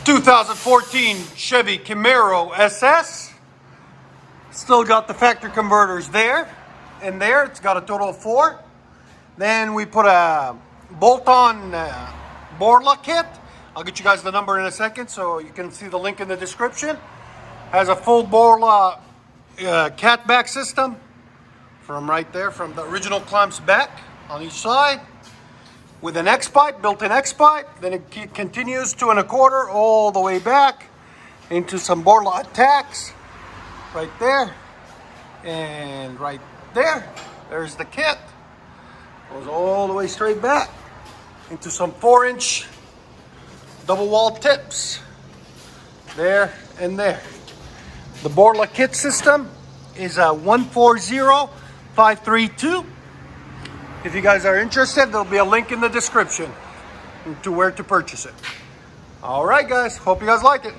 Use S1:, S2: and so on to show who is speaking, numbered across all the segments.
S1: 2014 Chevy Camaro SS. Still got the factory converters there and there. It's got a total of 4. Then we put a bolt-on BORLA kit. I'll get you guys the number in a second so you can see the link in the description. Has a full BORLA catback system from right there, from the original clamps back on each side, with an X-pipe, built-in X-pipe. Then it continues 2 1/4 all the way back into some BORLA ATAKs right there and right there. There's the kit. Goes all the way straight back into some 4-inch double wall tips there and there. The BORLA kit system is a 140532. If you guys are interested, there'll be a link in the description to where to purchase it. All right, guys. Hope you guys like it.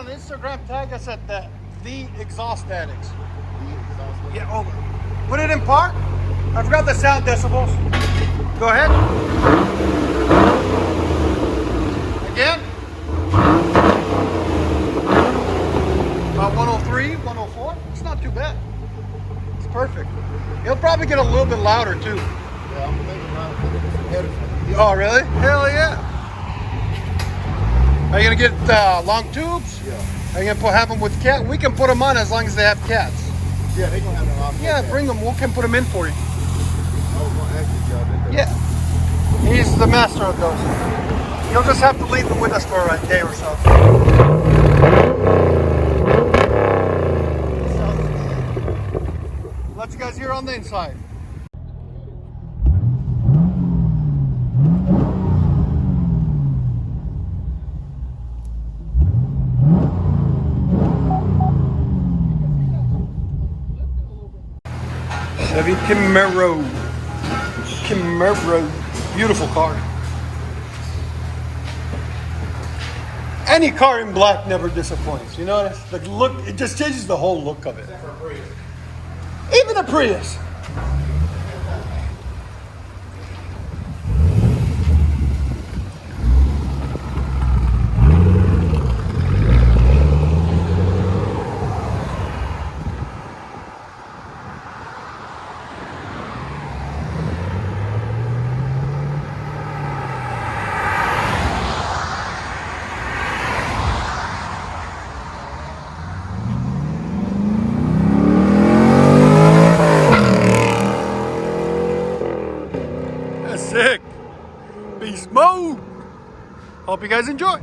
S1: Instagram, tag us at the Exhaust Addicts. Yeah, over. Put it in park. I forgot the sound decibels. Go ahead. Again. About 103, 104. It's not too bad. It's perfect. It'll probably get a little bit louder too.
S2: Yeah, I'm thinking about some headphones.
S1: Oh, really? Hell yeah. Are you gonna get long tubes?
S2: Yeah.
S1: Are you gonna have them with cat? We can put them on as long as they have cats.
S2: Yeah, they gonna have them on.
S1: Yeah, bring them. We can put them in for you.
S2: I was gonna ask you, y'all.
S1: Yeah. He's the master of those. You'll just have to leave them with us for a day or so. Let you guys hear on the inside. Chevy Camaro. Beautiful car. Any car in black never disappoints. You notice? The look, it just changes the whole look of it. Even a Prius. Sick. Beast mode. Hope you guys enjoy.